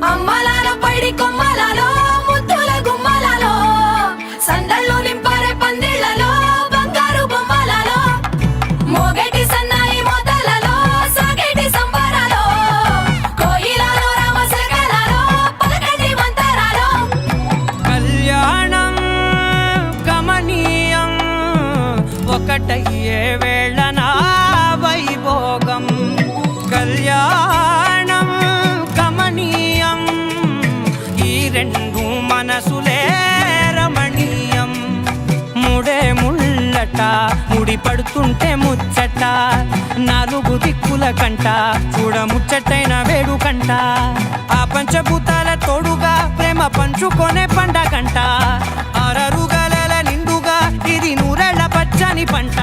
అమ్మలాలో పైడి కొమ్మలాలో ముద్దుల గుమ్మలాలో సందళ్ళు నింపారే పందిళ్లలో బంగారు బొమ్మలలో మోగేటి సన్నాయి మోతలలో సాగేటి సంబరాలో కోయిలలో రామశకలలో పలకటి మంతరాలో కళ్యాణం గమనీయం ఒకటయ్యే వేళన వైభోగం కళ్యాణం గమనీయం ఈ రెండు మనసులే రమణీయం ముడే ముళ్ళట ముడి పడుతుంటే ముచ్చట నాలుగు దిక్కుల కంట చూడ ముచ్చటైన వేడుకంట ఆ పంచభూతాల తోడుగా ప్రేమ పంచుకొనే పండగంట ఆరరుగల నిండుగా ఇది నూరెళ్ళ పచ్చని పంట